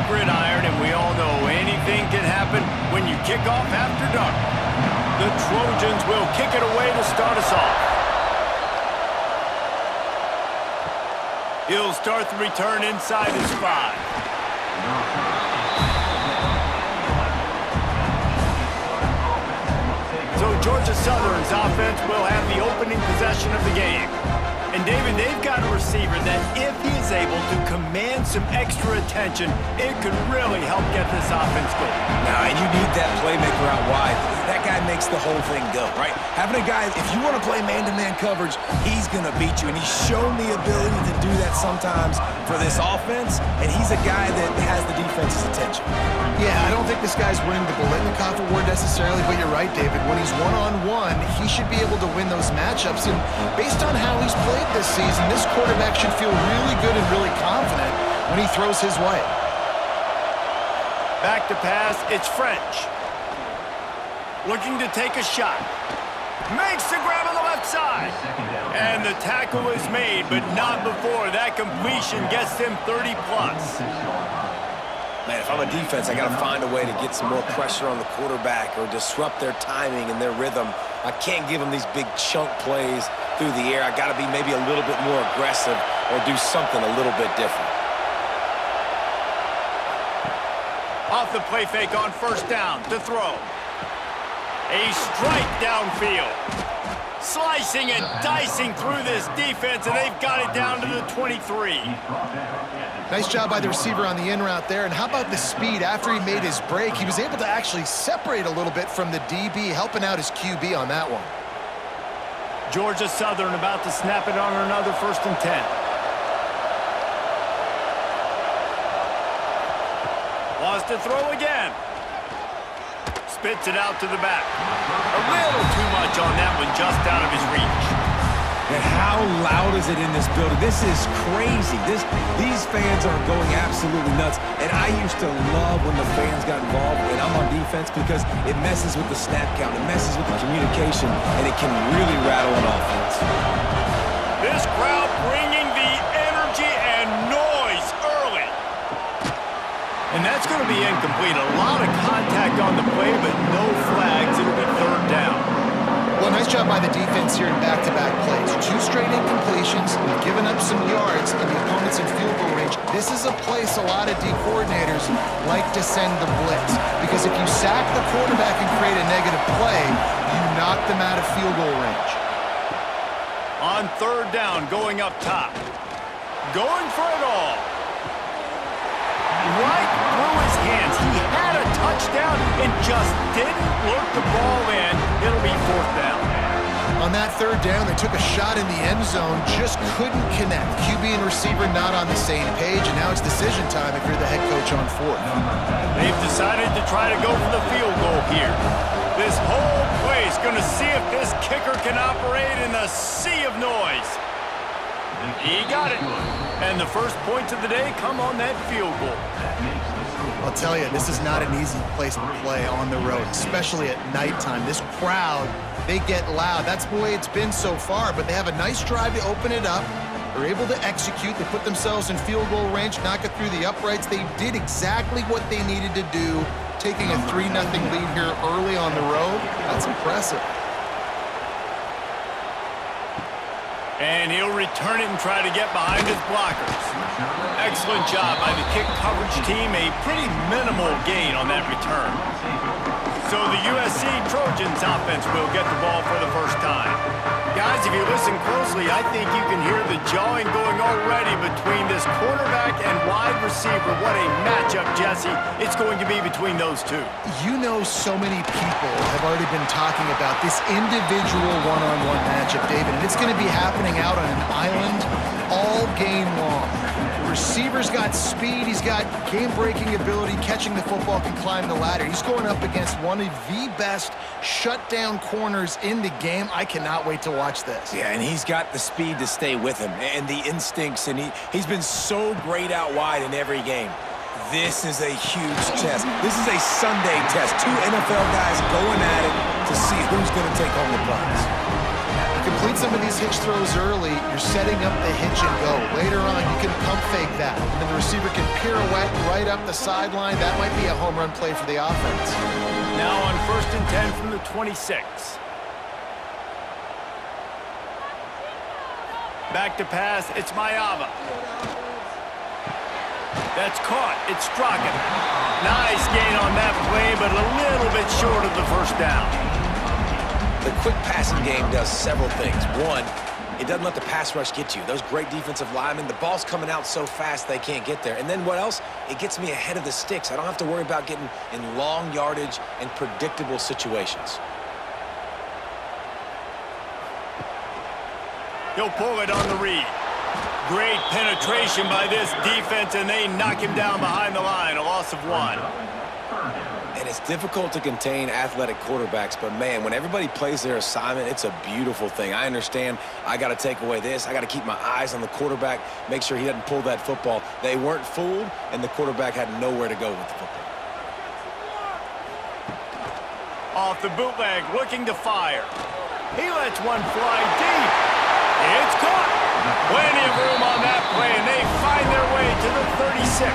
gridiron, and we all know anything can happen when you kick off after dark. The Trojans will kick it away to start us off. He'll start the return inside his 5. So Georgia Southern's offense will have the opening possession of the game. And David, they've got a receiver that if he is able to command some extra attention, it could really help get this offense going. Now, and you need that playmaker out wide. That guy makes the whole thing go, right? Having a guy, if you want to play man-to-man coverage, he's going to beat you. And he's shown the ability to do that sometimes for this offense. And he's a guy that has the defense's attention. Yeah, I don't think this guy's winning the Biletnikoff Award necessarily, but you're right, David. When he's one-on-one, he should be able to win those matchups. And based on how he's played this season, this quarterback should feel really good and really confident when he throws his way. Back to pass, it's French. Looking to take a shot. Makes the grab on the left side. And the tackle is made, but not before that completion gets them 30-plus. Man, if I'm a defense, I got to find a way to get some more pressure on the quarterback or disrupt their timing and their rhythm. I can't give them these big chunk plays through the air. I got to be maybe a little bit more aggressive or do something a little bit different. Off the play fake on first down to throw. A strike downfield. Slicing and dicing through this defense, and they've got it down to the 23. Nice job by the receiver on the in route there. And how about the speed after he made his break? He was able to actually separate a little bit from the DB, helping out his QB on that one. Georgia Southern about to snap it on another 1st and 10. Wants to throw again. Spits it out to the back. A little too much on that one, just out of his reach. And how loud is it in this building? This is crazy. These fans are going absolutely nuts. And I used to love when the fans got involved when I'm on defense because it messes with the snap count, it messes with the communication, and it can really rattle an offense. This crowd bringing the energy and noise early. And that's going to be incomplete. A lot of contact on the play, but no flags. It'll be 3rd down. Well, nice job by the defense here in back-to-back plays. 2 straight incompletions. We've given up some yards, and the opponent's in field goal range. This is a place a lot of D coordinators like to send the blitz. Because if you sack the quarterback and create a negative play, you knock them out of field goal range. On 3rd down, going up top. Going for it all. Right through his hands. He had a touchdown and just didn't work the ball in. It'll be 4th down. On that 3rd down, they took a shot in the end zone, just couldn't connect. QB and receiver not on the same page, and now it's decision time if you're the head coach on 4th. They've decided to try to go for the field goal here. This whole place going to see if this kicker can operate in a sea of noise. He got it. And the first points of the day come on that field goal. I'll tell you, this is not an easy place to play on the road, especially at nighttime. This crowd, they get loud. That's the way it's been so far, but they have a nice drive to open it up. They're able to execute. They put themselves in field goal range, knock it through the uprights. They did exactly what they needed to do, taking a 3-0 lead here early on the road. That's impressive. And he'll return it and try to get behind his blockers. Excellent job by the kick coverage team. A pretty minimal gain on that return. So the USC Trojans offense will get the ball for the first time. Guys, if you listen closely, I think you can hear the jawing going already between this quarterback and wide receiver. What a matchup, Jesse, it's going to be between those two. You know, so many people have already been talking about this individual one-on-one matchup, David, and it's going to be happening out on an island all game long. The receiver's got speed, he's got game-breaking ability, catching the football, can climb the ladder. He's going up against one of the best shutdown corners in the game. I cannot wait to watch this. Yeah, and he's got the speed to stay with him and the instincts, and he's been so great out wide in every game. This is a huge test. This is a Sunday test. 2 NFL guys going at it to see who's going to take home the prize. complete some of these hitch throws early, you're setting up the hitch and go. Later on, you can pump fake that, and then the receiver can pirouette right up the sideline. That might be a home run play for the offense. Now on 1st and 10 from the 26. Back to pass, it's Mayava. That's caught, it's Strachan. Nice gain on that play, but a little bit short of the first down. The quick passing game does several things. One, it doesn't let the pass rush get to you. Those great defensive linemen, the ball's coming out so fast they can't get there. And then what else? It gets me ahead of the sticks. I don't have to worry about getting in long yardage and predictable situations. He'll pull it on the read. Great penetration by this defense, and they knock him down behind the line, a loss of 1. And it's difficult to contain athletic quarterbacks, but man, when everybody plays their assignment, it's a beautiful thing. I understand I got to take away this. I got to keep my eyes on the quarterback, make sure he doesn't pull that football. They weren't fooled, and the quarterback had nowhere to go with the football. Off the bootleg, looking to fire. He lets one fly deep. It's caught. Plenty of room on that play, and they find their way to the 36.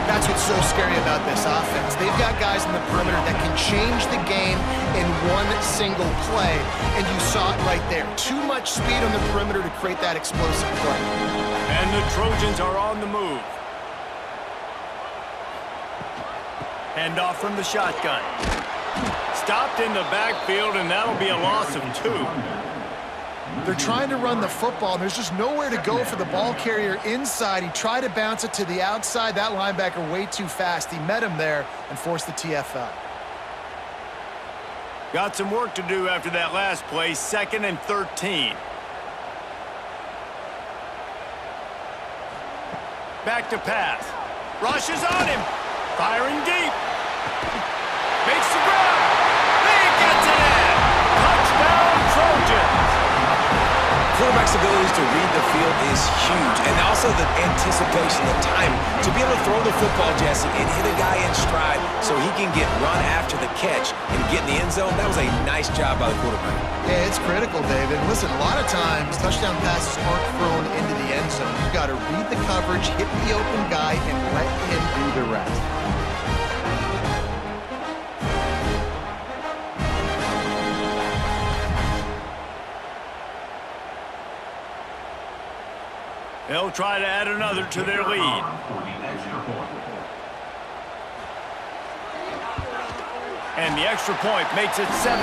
That's what's so scary about this offense. They've got guys in the perimeter that can change the game in one single play, and you saw it right there. Too much speed on the perimeter to create that explosive play. And the Trojans are on the move. Handoff from the shotgun. Stopped in the backfield, and that'll be a loss of 2. They're trying to run the football, and there's just nowhere to go for the ball carrier inside. He tried to bounce it to the outside. That linebacker way too fast. He met him there and forced the TFL. Got some work to do after that last play, 2nd and 13. Back to pass. Rushes on him. Firing deep. Makes the grab. He gets it in. Touchdown, Trojans. Quarterback's abilities to read the field is huge, and also the anticipation, the timing. To be able to throw the football, Jesse, and hit a guy in stride so he can get run after the catch and get in the end zone, that was a nice job by the quarterback. Yeah, it's critical, David. Listen, a lot of times, touchdown passes aren't thrown into the end zone. You've got to read the coverage, hit the open guy, and let him do the rest. They'll try to add another to their lead. And the extra point makes it 7-3.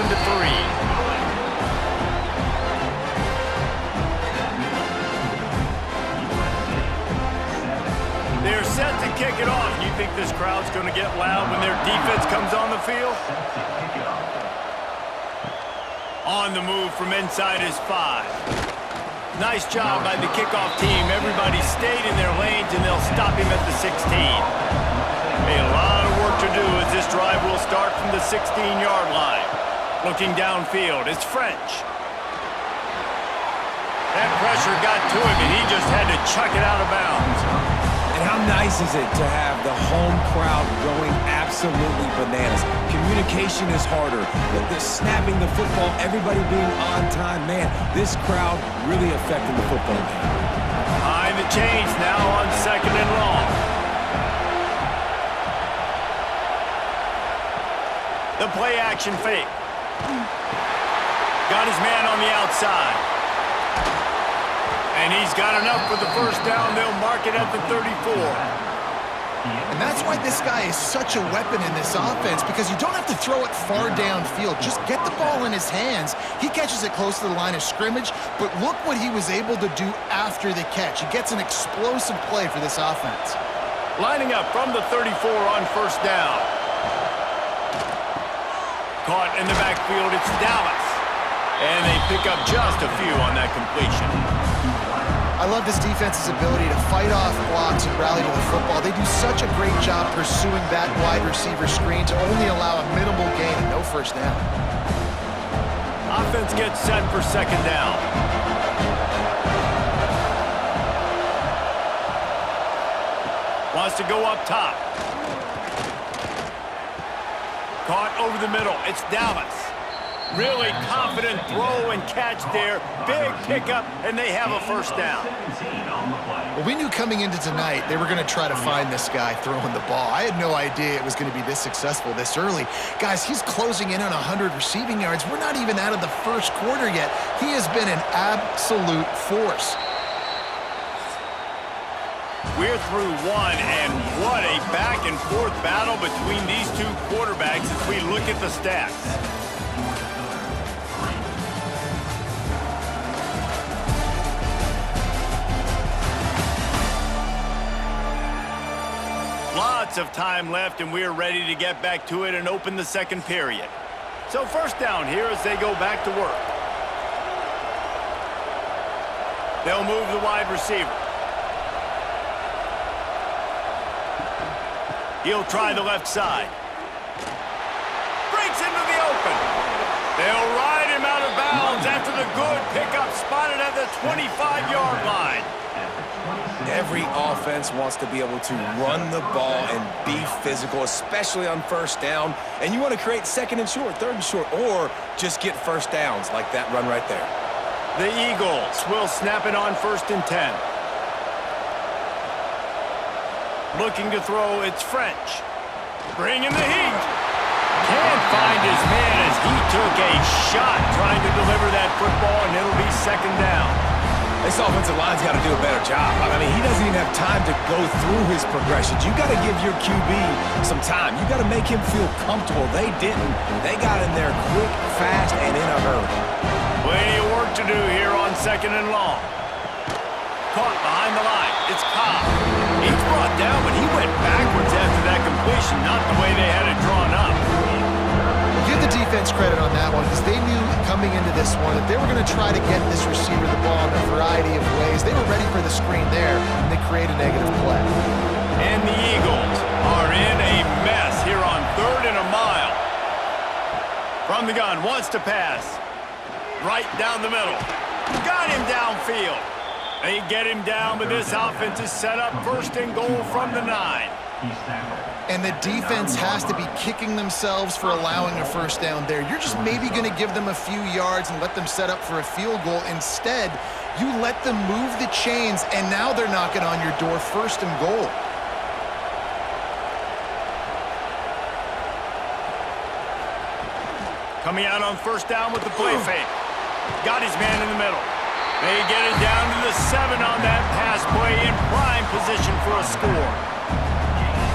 They're set to kick it off. You think this crowd's going to get loud when their defense comes on the field? On the move from inside his 5. Nice job by the kickoff team. Everybody stayed in their lanes, and they'll stop him at the 16. A lot of work to do as this drive will start from the 16-yard line. Looking downfield, it's French. That pressure got to him, and he just had to chuck it out of bounds. And how nice is it to have the home crowd going absolutely bananas? Communication is harder. The snapping the football, everybody being on time. Man, this crowd really affecting the football game. Behind the chains now on 2nd and long. The play action fake. Got his man on the outside. And he's got enough for the first down. They'll mark it at the 34. And that's why this guy is such a weapon in this offense, because you don't have to throw it far downfield. Just get the ball in his hands. He catches it close to the line of scrimmage, but look what he was able to do after the catch. He gets an explosive play for this offense. Lining up from the 34 on first down. Caught in the backfield, it's Dallas. And they pick up just a few on that completion. I love this defense's ability to fight off blocks and rally to the football. They do such a great job pursuing that wide receiver screen to only allow a minimal gain and no first down. Offense gets set for 2nd down. Wants to go up top. Caught over the middle. It's Dallas. Really confident throw and catch there. Big pickup, and they have a first down. Well, we knew coming into tonight they were going to try to find this guy throwing the ball. I had no idea it was going to be this successful this early. Guys, he's closing in on 100 receiving yards. We're not even out of the first quarter yet. He has been an absolute force. We're through one, and what a back-and-forth battle between these two quarterbacks as we look at the stats. Lots of time left, and we're ready to get back to it and open the second period. So first down here as they go back to work. They'll move the wide receiver. He'll try the left side. Breaks into the open. They'll ride him out of bounds after the good pickup spotted at the 25-yard line. Every offense wants to be able to run the ball and be physical, especially on first down. And you want to create second and short, third and short, or just get first downs like that run right there. The Eagles will snap it on 1st and 10. Looking to throw, it's French. Bringing the heat. Can't find his man as he took a shot trying to deliver that football, and it'll be second down. This offensive line's got to do a better job. I mean, he doesn't even have time to go through his progressions. You got to give your QB some time. You got to make him feel comfortable. They didn't. They got in there quick, fast, and in a hurry. Plenty of work to do here on 2nd and long. Caught behind the line. It's Cobb. He's brought down, but he went backwards after that completion, not the way they had it drawn up. Give the defense credit on that one because they knew coming into this one that they were going to try to get this receiver the ball in a variety of ways. They were ready for the screen there, and they create a negative play. And the Eagles are in a mess here on 3rd and a mile. From the gun, wants to pass. Right down the middle. Got him downfield. They get him down, but this offense is set up 1st and goal from the 9. And the defense has to be kicking themselves for allowing a first down there. You're just maybe going to give them a few yards and let them set up for a field goal. Instead, you let them move the chains, and now they're knocking on your door 1st and goal. Coming out on 1st down with the play fake. Got his man in the middle. They get it down to the 7 on that pass play in prime position for a score.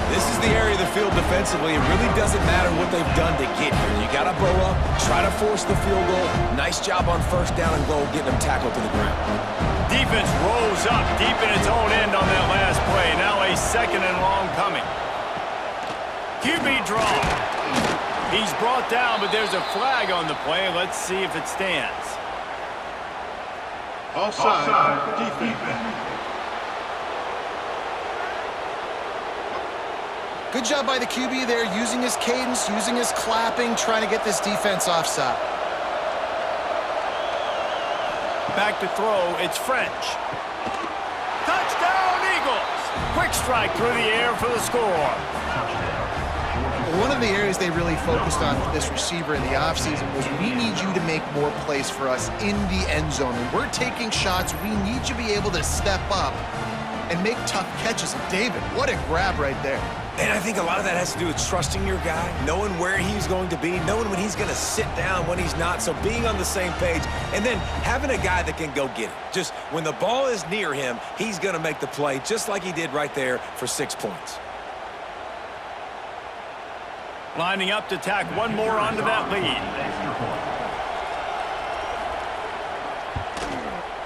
This is the area of the field defensively. It really doesn't matter what they've done to get here. You got to bow up, try to force the field goal. Nice job on 1st down and goal, getting them tackled to the ground. Defense rolls up deep in its own end on that last play. Now a 2nd and long coming. QB draw. He's brought down, but there's a flag on the play. Let's see if it stands. Offside, defense. Good job by the QB there, using his cadence, using his clapping, trying to get this defense offside. Back to throw, it's French. Touchdown, Eagles! Quick strike through the air for the score. One of the areas they really focused on with this receiver in the offseason was we need you to make more plays for us in the end zone. When we're taking shots, we need you to be able to step up and make tough catches. And David, what a grab right there. And I think a lot of that has to do with trusting your guy, knowing where he's going to be, knowing when he's going to sit down, when he's not, so being on the same page, and then having a guy that can go get it. Just when the ball is near him, he's going to make the play, just like he did right there for 6 points. Lining up to tack one more onto that lead.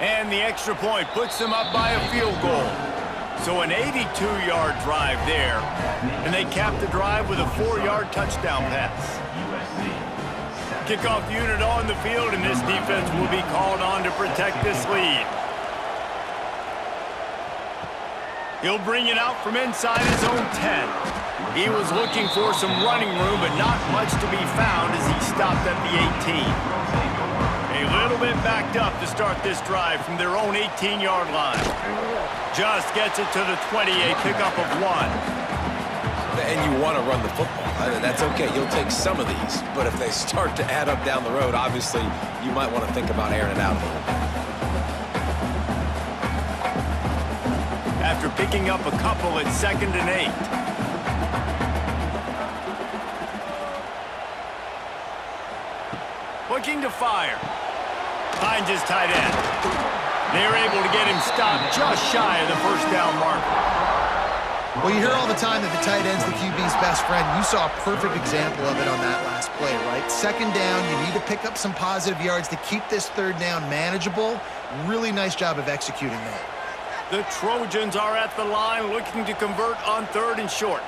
And the extra point puts them up by a field goal. So an 82-yard drive there. And they cap the drive with a 4-yard touchdown pass. Kickoff unit on the field, and this defense will be called on to protect this lead. He'll bring it out from inside his own 10. He was looking for some running room, but not much to be found as he stopped at the 18. A little bit backed up to start this drive from their own 18-yard line. Just gets it to the 20, a pickup of 1. And you want to run the football. I mean, that's okay. You'll take some of these. But if they start to add up down the road, obviously, you might want to think about airing it out a little bit. After picking up a couple at 2nd and 8. Looking to fire. Finds his tight end. They're able to get him stopped just shy of the first down marker. Well, you hear all the time that the tight end's the QB's best friend. You saw a perfect example of it on that last play, right? 2nd down, you need to pick up some positive yards to keep this 3rd down manageable. Really nice job of executing that. The Trojans are at the line looking to convert on 3rd and short.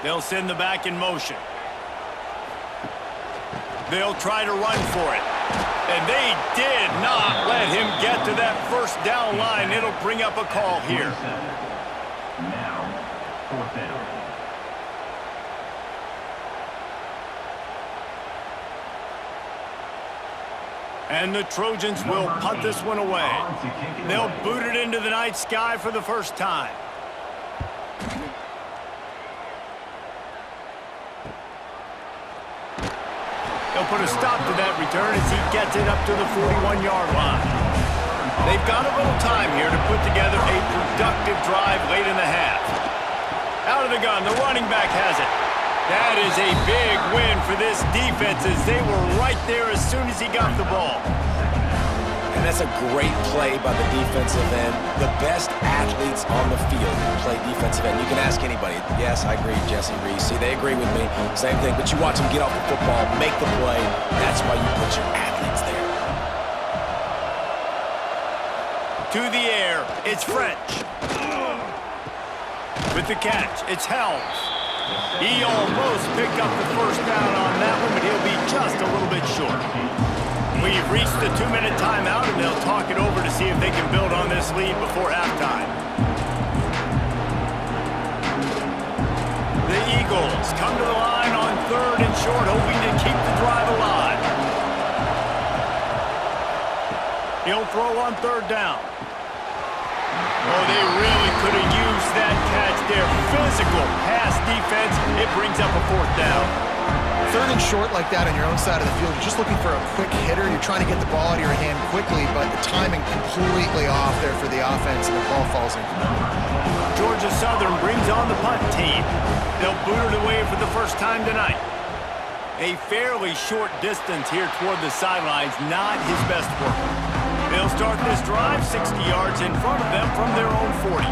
They'll send the back in motion. They'll try to run for it. And they did not let him get to that first down line. It'll bring up a call here. Now, 4th down. And the Trojans will punt this one away. They'll boot it into the night sky for the first time. They'll put a stop to that return as he gets it up to the 41-yard line. They've got a little time here to put together a productive drive late in the half. Out of the gun, the running back has it. That is a big win for this defense as they were right there as soon as he got the ball. And that's a great play by the defensive end. The best athletes on the field play defensive end. You can ask anybody. Yes, I agree, Jesse Reese. See, they agree with me. Same thing. But you watch them get off the football, make the play. That's why you put your athletes there. To the air, it's French. With the catch, it's Helms. He almost picked up the first down on that one, but he'll be just a little bit short. We've reached the 2-minute timeout, and they'll talk it over to see if they can build on this lead before halftime. The Eagles come to the line on 3rd and short, hoping to keep the drive alive. He'll throw on 3rd down. Oh, they really could have used that catch there. Physical pass defense. It brings up a 4th down. 3rd and short like that on your own side of the field, you're just looking for a quick hitter. You're trying to get the ball out of your hand quickly, but the timing completely off there for the offense, and the ball falls in. Georgia Southern brings on the punt team. They'll boot it away for the first time tonight. A fairly short distance here toward the sidelines, not his best work. They'll start this drive 60 yards in front of them from their own 40.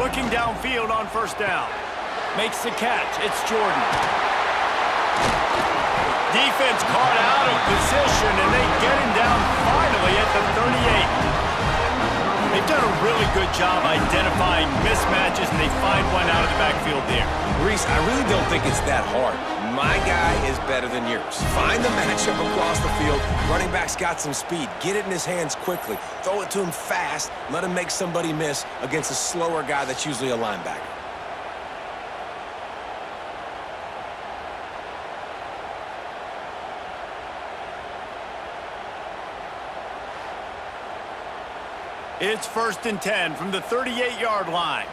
Looking downfield on 1st down. Makes the catch. It's Jordan. Defense caught out of position, and they get him down finally at the 38. They've done a really good job identifying mismatches, and they find one out of the backfield there. Reese, I really don't think it's that hard. My guy is better than yours. Find the matchup across the field. Running back's got some speed. Get it in his hands quickly. Throw it to him fast. Let him make somebody miss against a slower guy that's usually a linebacker. It's 1st and 10 from the 38-yard line.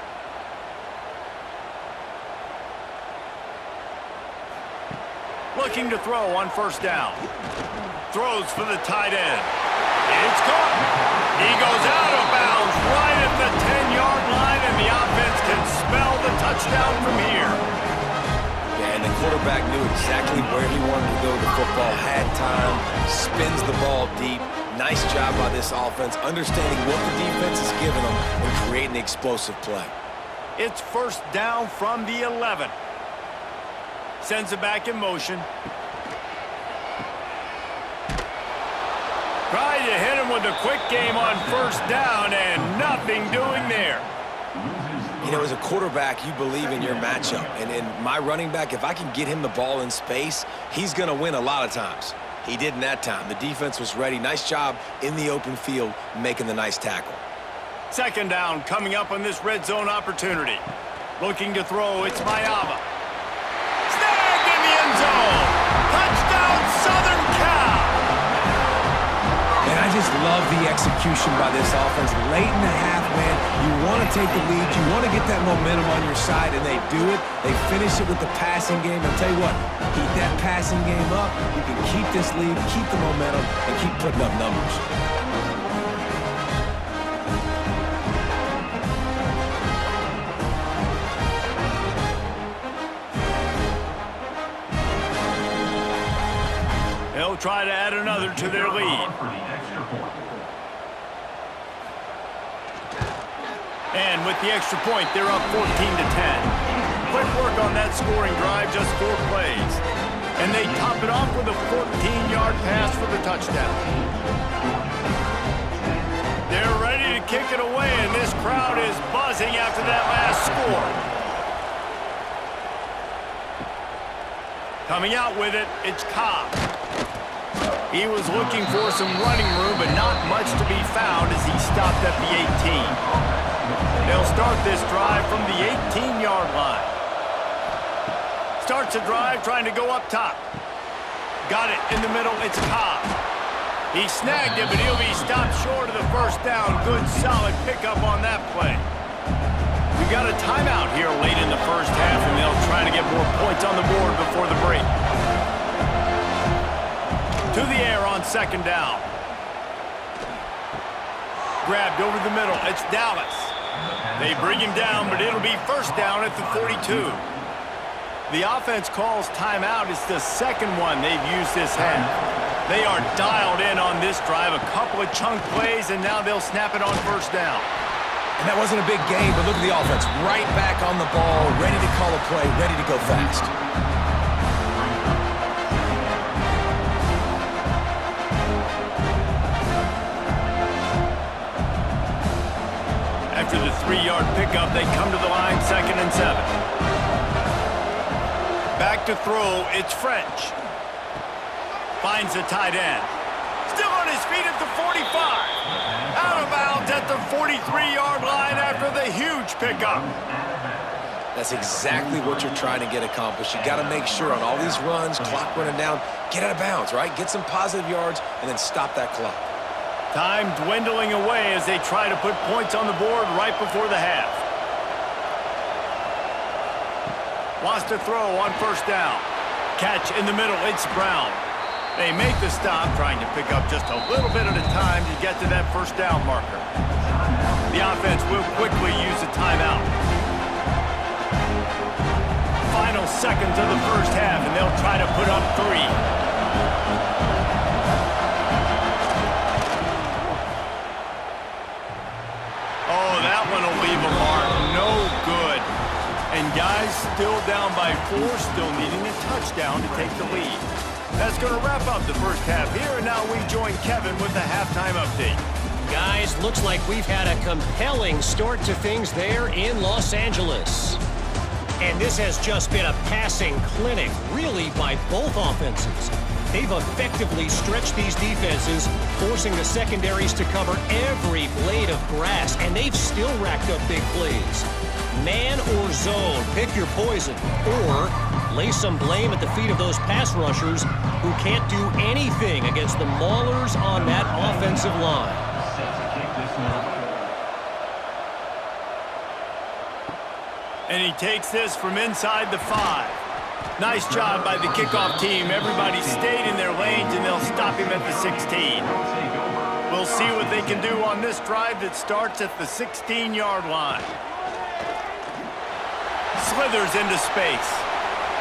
Looking to throw on 1st down. Throws for the tight end. It's caught. He goes out of bounds right at the 10-yard line, and the offense can smell the touchdown from here. Yeah, and the quarterback knew exactly where he wanted to go. The football had time, spins the ball deep. Nice job by this offense, understanding what the defense is giving them and creating the explosive play. It's 1st down from the 11. Sends it back in motion. Tried to hit him with a quick game on 1st down, and nothing doing there. You know, as a quarterback, you believe in your matchup. And in my running back, if I can get him the ball in space, he's going to win a lot of times. He did in that time. The defense was ready. Nice job in the open field making the nice tackle. 2nd down coming up on this red zone opportunity. Looking to throw, it's Mayava. Snagged in the end zone. Touchdown, Southern Cal. And I just love the execution by this offense. Late in the half, man, you want to to take the lead. You want to get that momentum on your side, and they do it. They finish it with the passing game. I'll tell you what, keep that passing game up. You can keep this lead, keep the momentum, and keep putting up numbers. They'll try to add another to their lead. And with the extra point, they're up 14-10. Quick work on that scoring drive, just 4 plays. And they top it off with a 14-yard pass for the touchdown. They're ready to kick it away, and this crowd is buzzing after that last score. Coming out with it, it's Cobb. He was looking for some running room, but not much to be found as he stopped at the 18. They'll start this drive from the 18-yard line. Starts a drive trying to go up top. Got it in the middle, it's Cobb. He snagged it, but he'll be stopped short of the first down. Good, solid pickup on that play. We got a timeout here late in the first half, and they'll try to get more points on the board before the break. To the air on second down. Grabbed over the middle. It's Dallas. They bring him down, but it'll be first down at the 42. The offense calls timeout. It's the second one they've used this half. They are dialed in on this drive. A couple of chunk plays, and now they'll snap it on first down. And that wasn't a big game, but look at the offense. Right back on the ball, ready to call a play, ready to go fast. After the 3-yard pickup, they come to the line, 2nd and 7. Back to throw, it's French. Finds the tight end. Still on his feet at the 45. Out of bounds at the 43-yard line after the huge pickup. That's exactly what you're trying to get accomplished. You got to make sure on all these runs, clock running down, get out of bounds, right? Get some positive yards and then stop that clock. Time dwindling away as they try to put points on the board right before the half. Wants to throw on first down. Catch in the middle, it's Brown. They make the stop, trying to pick up just a little bit at a time to get to that first down marker. The offense will quickly use a timeout. Final seconds of the first half, and they'll try to put up 3. Oh, that one will leave a mark. No good. And guys still down by 4, still needing a touchdown to take the lead. That's going to wrap up the first half here, and now we join Kevin with the halftime update. Guys, looks like we've had a compelling start to things there in Los Angeles. And this has just been a passing clinic, really, by both offenses. They've effectively stretched these defenses, forcing the secondaries to cover every blade of grass, and they've still racked up big plays. Man or zone, pick your poison, or lay some blame at the feet of those pass rushers who can't do anything against the maulers on that offensive line. And he takes this from inside the 5. Nice job by the kickoff team. Everybody stayed in their lanes, and they'll stop him at the 16. We'll see what they can do on this drive that starts at the 16-yard line. Slithers into space.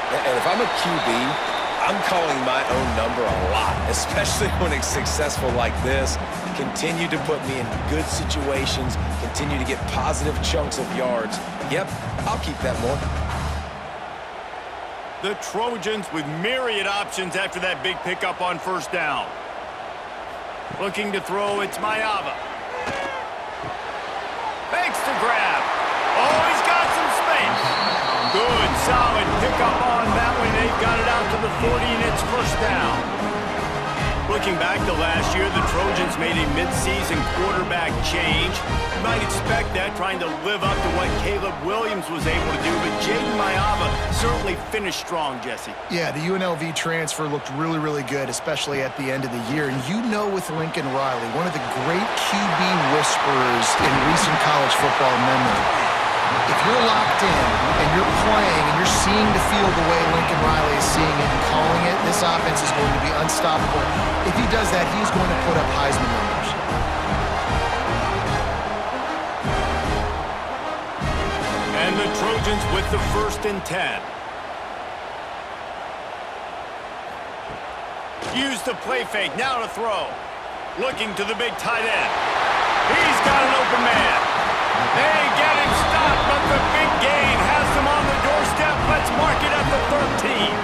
And if I'm a QB, I'm calling my own number a lot, especially when it's successful like this. Continue to put me in good situations, continue to get positive chunks of yards. Yep, I'll keep that more. The Trojans with myriad options after that big pickup on first down. Looking to throw, it's Mayava. Makes the grab. Oh, he's got some space. Good, solid pickup on that one. They've got it out to the 40, and it's first down. Looking back to last year, the Trojans made a midseason quarterback change. You might expect that, trying to live up to what Caleb Williams was able to do, but Jaden Mayava certainly finished strong, Jesse. Yeah, the UNLV transfer looked really, really good, especially at the end of the year. And you know with Lincoln Riley, one of the great QB whisperers in recent college football memory, if you're locked in and you're playing and you're seeing the field the way Lincoln Riley is seeing it and calling it, this offense is going to be unstoppable. If he does that, he's going to put up Heisman numbers. And the Trojans with the 1st and 10. Use the play fake, now to throw. Looking to the big tight end. He's got an open man. They get him stopped, but the big gain has them on the doorstep. Let's mark it at the 13.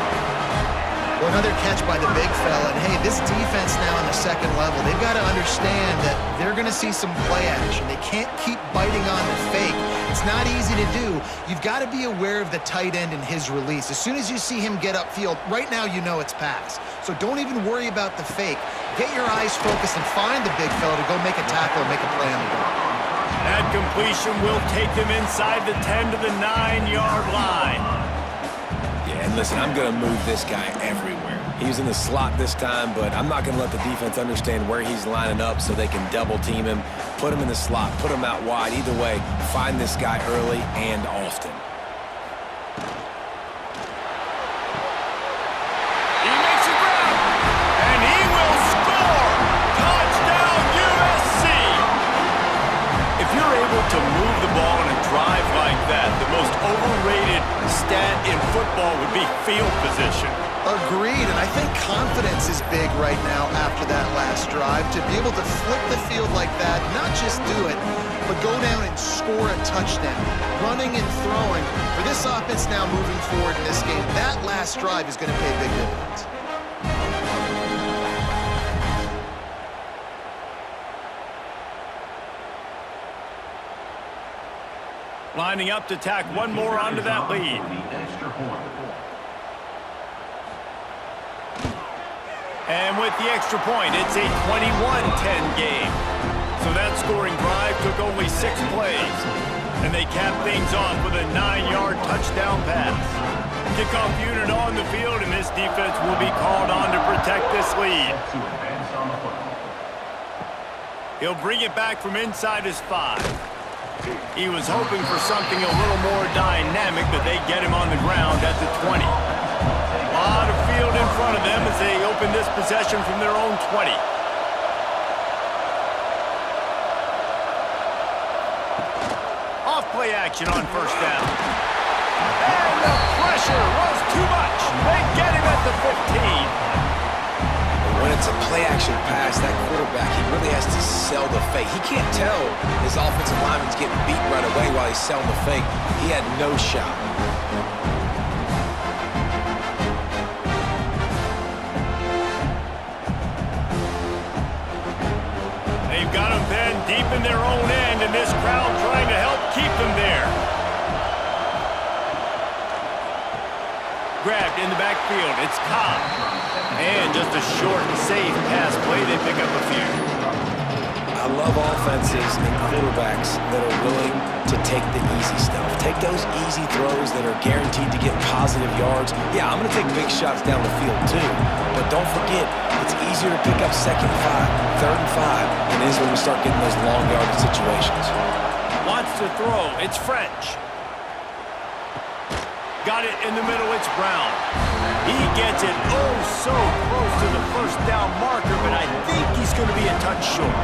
Well, another catch by the big fella. And hey, this defense now on the second level, they've got to understand that they're going to see some play action. They can't keep biting on the fake. It's not easy to do. You've got to be aware of the tight end and his release. As soon as you see him get upfield, right now you know it's pass. So don't even worry about the fake. Get your eyes focused and find the big fella to go make a tackle or make a play on the ball. That completion will take them inside the 10 to the 9-yard line. Yeah, and listen, I'm going to move this guy everywhere. He's in the slot this time, but I'm not going to let the defense understand where he's lining up so they can double team him, put him in the slot, put him out wide. Either way, find this guy early and often. He makes a grab, and he will score! Touchdown, USC! If you're able to move the ball in a drive like that, the most overrated stat in football would be field position. Agreed, and I think confidence is big right now after that last drive. To be able to flip the field like that, not just do it, but go down and score a touchdown. Running and throwing. For this offense now moving forward in this game, that last drive is going to pay big dividends. Lining up to tack one more onto that lead. And with the extra point, it's a 21-10 game. So that scoring drive took only 6 plays. And they cap things off with a 9-yard touchdown pass. Kickoff unit on the field, and this defense will be called on to protect this lead. He'll bring it back from inside his 5. He was hoping for something a little more dynamic, but they get him on the ground at the 20. A lot of field in front of them as they open this possession from their own 20. Off play action on 1st down. And the pressure was too much. They get him at the 15. When it's a play-action pass, that quarterback, he really has to sell the fake. He can't tell his offensive lineman's getting beat right away while he's selling the fake. He had no shot. They've got him then deep in their own end, and this crowd trying to help keep them there. Grabbed in the backfield. It's Cobb. And just a short and safe pass play. They pick up a few. I love offenses and quarterbacks that are willing to take the easy stuff. Take those easy throws that are guaranteed to get positive yards. Yeah, I'm going to take big shots down the field too. But don't forget, it's easier to pick up 2nd and 5, 3rd and 5 than it is when we start getting those long yardage situations. Wants to throw. It's French. Got it in the middle. It's Brown. He gets it oh so close to the 1st down marker, but I think he's going to be a touch short.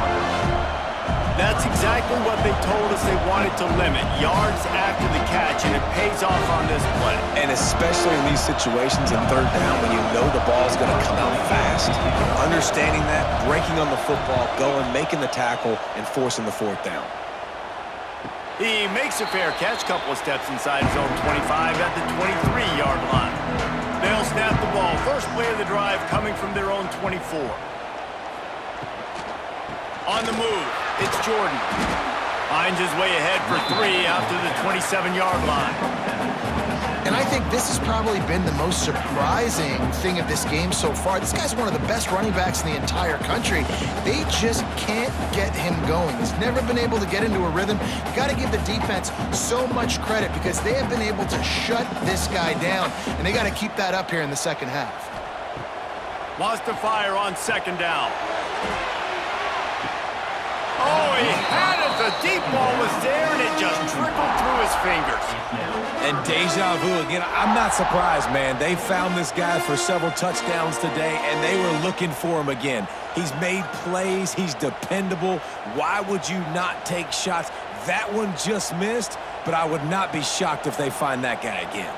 That's exactly what they told us they wanted to limit. Yards after the catch, and it pays off on this play. And especially in these situations in 3rd down when you know the ball's going to come out fast. Understanding that, breaking on the football, going, making the tackle, and forcing the 4th down. He makes a fair catch, couple of steps inside his own 25 at the 23-yard line. They'll snap the ball. First play of the drive coming from their own 24. On the move, it's Jordan. Finds his way ahead for 3 out to the 27-yard line. And I think this has probably been the most surprising thing of this game so far. This guy's one of the best running backs in the entire country. They just can't get him going. He's never been able to get into a rhythm. You got to give the defense so much credit because they have been able to shut this guy down, and they got to keep that up here in the second half. Lost to fire on second down. Oh, he had it. The deep ball was there, and it just trickled through his fingers. And deja vu again. I'm not surprised, man. They found this guy for several touchdowns today, and they were looking for him again. He's made plays. He's dependable. Why would you not take shots? That one just missed, but I would not be shocked if they find that guy again.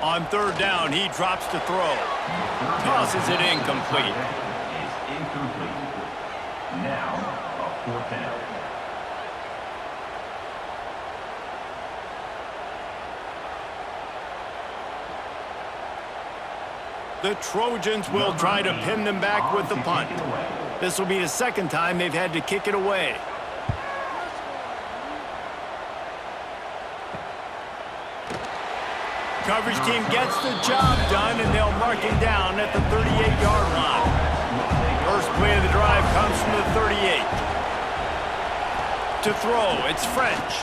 On third down, he drops to throw. Tosses it incomplete. Is incomplete. Now, a fourth down. The Trojans will try to pin them back with the punt. This will be the second time they've had to kick it away. Coverage team gets the job done, and they'll mark him down at the 38-yard line. First play of the drive comes from the 38. To throw, it's French.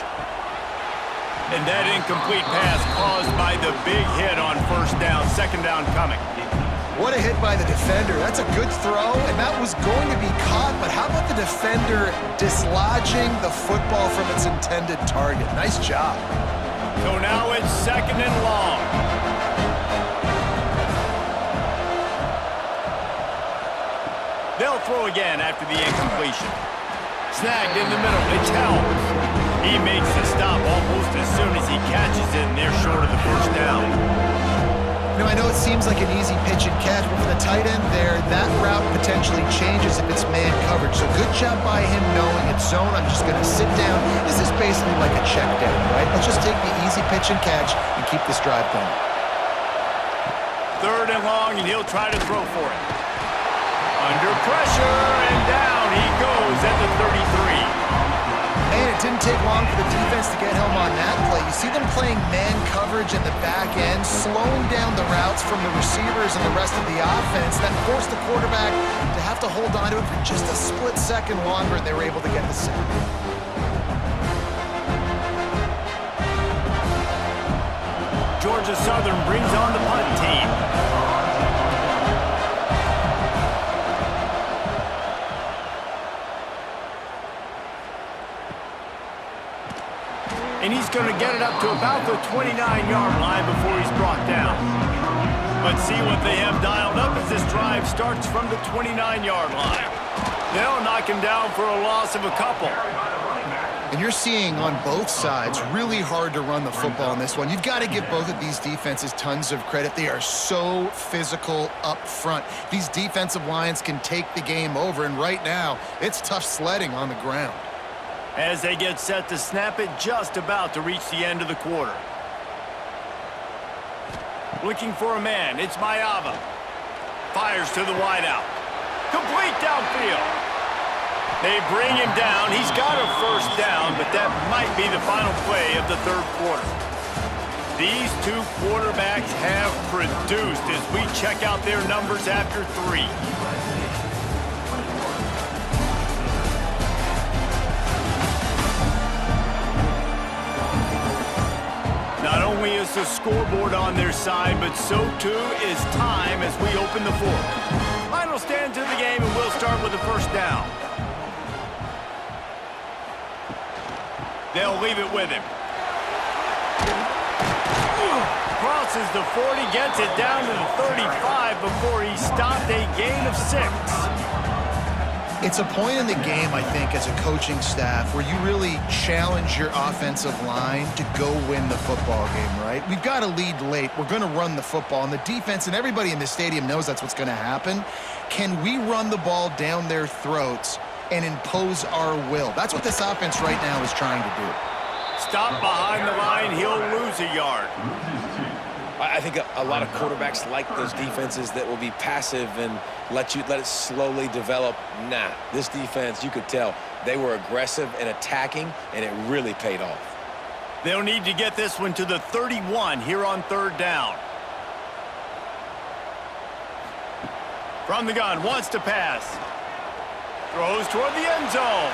And that incomplete pass caused by the big hit on first down. Second down coming. What a hit by the defender. That's a good throw, and that was going to be caught, but how about the defender dislodging the football from its intended target? Nice job. So now it's second and long. They'll throw again after the incompletion. Snagged in the middle. It's Helms. He makes the stop almost as soon as he catches it, and they're short of the first down. You know, I know it seems like an easy pitch and catch, but for the tight end there, that route potentially changes if it's man coverage. So good job by him knowing it's zone. I'm just going to sit down. This is basically like a check down, right? Let's just take the easy pitch and catch and keep this drive going. Third and long, and he'll try to throw for it. Under pressure, and down he goes at the 33. Man, it didn't take long for the defense to get home on that play. You see them playing man coverage in the back end, slowing down the routes from the receivers and the rest of the offense. That forced the quarterback to have to hold on to it for just a split second longer, and they were able to get the sack. Georgia Southern brings on the punt team. And he's going to get it up to about the 29-yard line before he's brought down. But see what they have dialed up as this drive starts from the 29-yard line. They'll knock him down for a loss of a couple. And you're seeing on both sides really hard to run the football in this one. You've got to give both of these defenses tons of credit. They are so physical up front. These defensive lines can take the game over, and right now it's tough sledding on the ground. As they get set to snap it, just about to reach the end of the quarter. Looking for a man, it's Mayava. Fires to the wideout. Complete downfield. They bring him down. He's got a first down, but that might be the final play of the third quarter. These two quarterbacks have produced as we check out their numbers after three. Not only is the scoreboard on their side, but so too is time as we open the fourth. Final stand to the game, and we'll start with the first down. They'll leave it with him. Crosses the 40, gets it down to the 35 before he stopped, a gain of 6. It's a point in the game, I think, as a coaching staff where you really challenge your offensive line to go win the football game, right? We've got to lead late. We're going to run the football, and the defense and everybody in the stadium knows that's what's going to happen. Can we run the ball down their throats and impose our will? That's what this offense right now is trying to do. Stop behind the line, he'll lose a yard. I think a lot of quarterbacks like those defenses that will be passive and let it slowly develop. Nah, this defense, you could tell, they were aggressive and attacking, and it really paid off. They'll need to get this one to the 31 here on 3rd down. From the gun, wants to pass. Throws toward the end zone.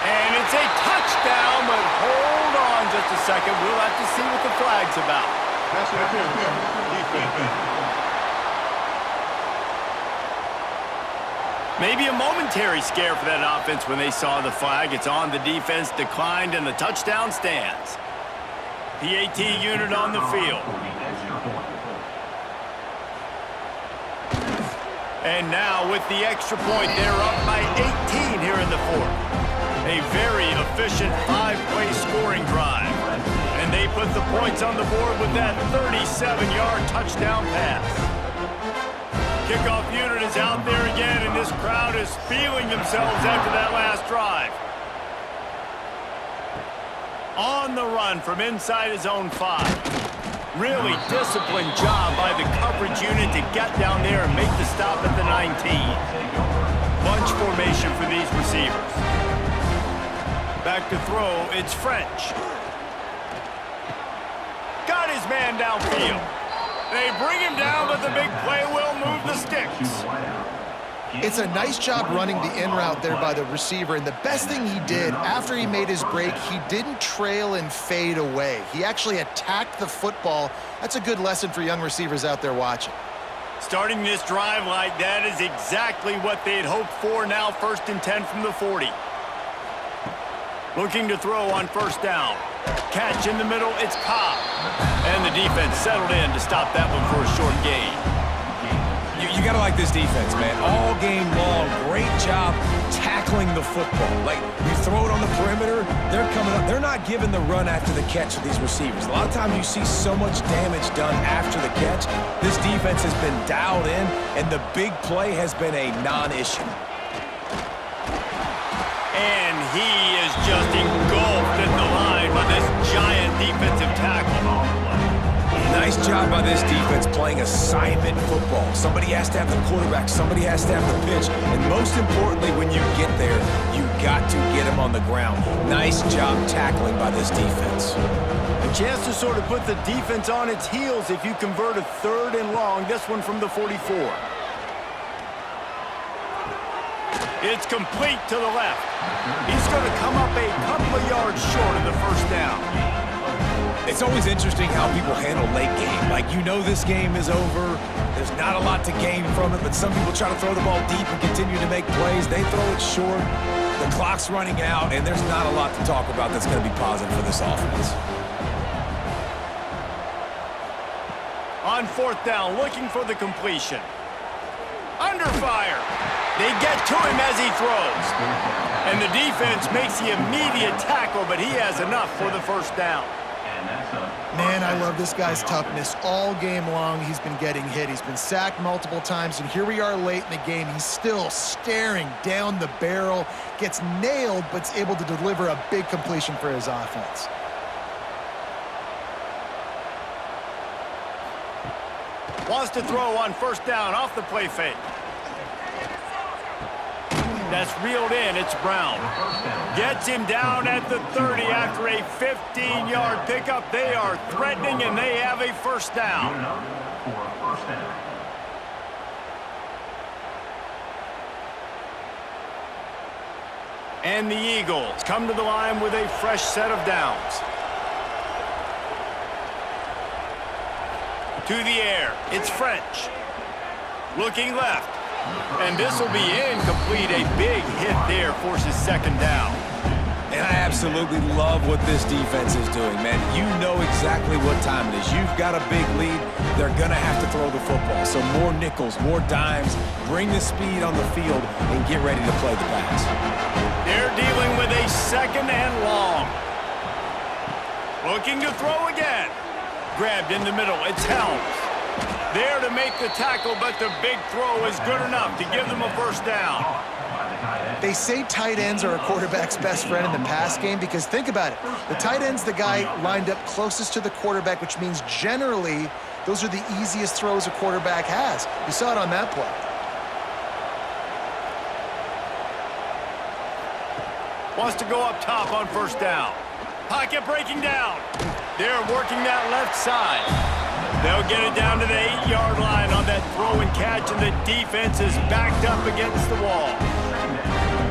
And it's a touchdown, but hold on just a second. We'll have to see what the flag's about. Pass interference. Maybe a momentary scare for that offense when they saw the flag. It's on, the defense declined, and the touchdown stands. PAT unit on the field. And now with the extra point, they're up by 18 here in the 4th. A very efficient 5-play scoring drive. And they put the points on the board with that 37-yard touchdown pass. Kickoff unit is out there again, and this crowd is feeling themselves after that last drive. On the run from inside his own 5. Really disciplined job by the coverage unit to get down there and make the stop at the 19. Bunch formation for these receivers. Back to throw, it's French. Got his man downfield. They bring him down, but the big play will move the sticks. It's a nice job running the in route there by the receiver, and the best thing he did after he made his break, he didn't trail and fade away. He actually attacked the football. That's a good lesson for young receivers out there watching. Starting this drive like that is exactly what they had hoped for. Now 1st and 10 from the 40. Looking to throw on 1st down. Catch in the middle, it's Cobb. And the defense settled in to stop that one for a short gain. You got to like this defense, man. All game long, great job tackling the football. Like, you throw it on the perimeter, they're coming up. They're not giving the run after the catch to these receivers. A lot of times you see so much damage done after the catch. This defense has been dialed in, and the big play has been a non-issue. And he is just engulfed in the line by this giant defensive tackle. Nice job by this defense playing assignment football. Somebody has to have the quarterback, somebody has to have the pitch, and most importantly, when you get there, you got to get him on the ground. Nice job tackling by this defense. A chance to sort of put the defense on its heels if you convert a 3rd and long, this one from the 44. It's complete to the left. He's going to come up a couple of yards short of the 1st down. It's always interesting how people handle late game. Like, you know this game is over. There's not a lot to gain from it, but some people try to throw the ball deep and continue to make plays. They throw it short. The clock's running out, and there's not a lot to talk about that's going to be positive for this offense. On 4th down, looking for the completion. Under fire. They get to him as he throws. And the defense makes the immediate tackle, but he has enough for the 1st down. Man, I love this guy's toughness. All game long, he's been getting hit. He's been sacked multiple times, and here we are late in the game. He's still staring down the barrel, gets nailed, but's able to deliver a big completion for his offense. Wants to throw on 1st down off the play fake. That's reeled in. It's Brown. Gets him down at the 30 after a 15-yard pickup. They are threatening, and they have a 1st down. And the Eagles come to the line with a fresh set of downs. To the air. It's French. Looking left. And this will be incomplete. A big hit there forces 2nd down. And I absolutely love what this defense is doing, man. You know exactly what time it is. You've got a big lead. They're going to have to throw the football. So more nickels, more dimes. Bring the speed on the field and get ready to play the pass. They're dealing with a 2nd and long. Looking to throw again. Grabbed in the middle. It's Helms. There to make the tackle, but the big throw is good enough to give them a 1st down. They say tight ends are a quarterback's best friend in the pass game because think about it. The tight end's the guy lined up closest to the quarterback, which means generally those are the easiest throws a quarterback has. You saw it on that play. Wants to go up top on first down. Pocket breaking down. They're working that left side. They'll get it down to the 8-yard line on that throw and catch, and the defense is backed up against the wall.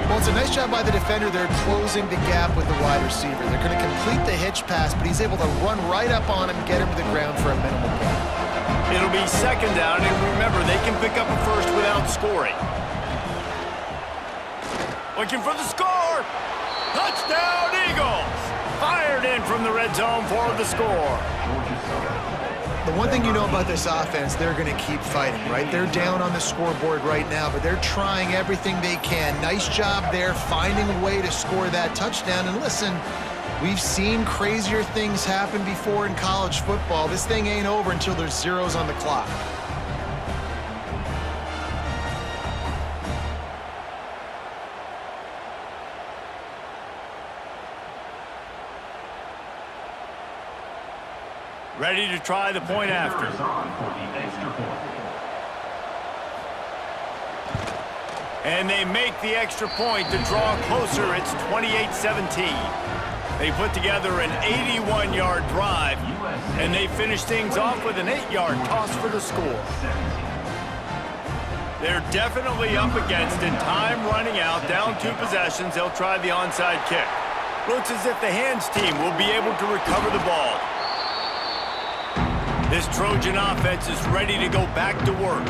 Well, it's a nice job by the defender. They're closing the gap with the wide receiver. They're going to complete the hitch pass, but he's able to run right up on him, get him to the ground for a minimal gain. It'll be second down, and remember, they can pick up a first without scoring. Looking for the score. Touchdown, Eagles! Fired in from the red zone for the score. The one thing you know about this offense, they're going to keep fighting, right? They're down on the scoreboard right now, but they're trying everything they can. Nice job there, finding a way to score that touchdown. And listen, we've seen crazier things happen before in college football. This thing ain't over until there's zeros on the clock. Ready to try the point after. And they make the extra point to draw closer. It's 28-17. They put together an 81-yard drive, and they finish things off with an 8-yard toss for the score. They're definitely up against it. Time running out, down 2 possessions. They'll try the onside kick. Looks as if the hands team will be able to recover the ball. This Trojan offense is ready to go back to work.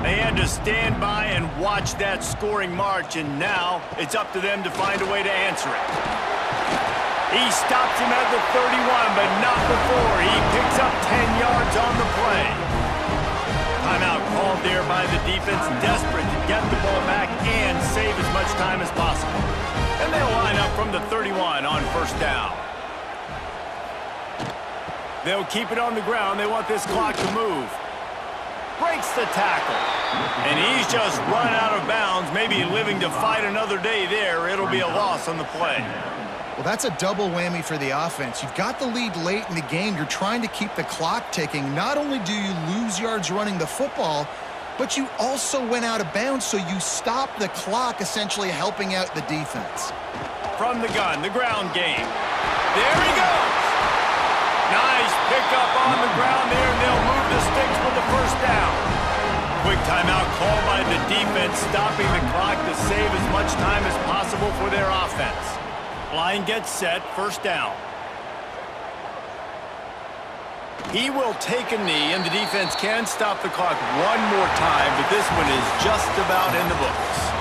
They had to stand by and watch that scoring march, and now it's up to them to find a way to answer it. He stops him at the 31, but not before. He picks up 10 yards on the play. Timeout called there by the defense, desperate to get the ball back and save as much time as possible. And they'll line up from the 31 on first down. They'll keep it on the ground. They want this clock to move. Breaks the tackle. And he's just run out of bounds, maybe living to fight another day there. It'll be a loss on the play. Well, that's a double whammy for the offense. You've got the lead late in the game. You're trying to keep the clock ticking. Not only do you lose yards running the football, but you also went out of bounds, so you stop the clock, essentially helping out the defense. From the gun, the ground game. There he goes. Nice pickup on the ground there, and they'll move the sticks for the first down. Quick timeout called by the defense, stopping the clock to save as much time as possible for their offense. Line gets set, first down. He will take a knee, and the defense can stop the clock one more time, but this one is just about in the books.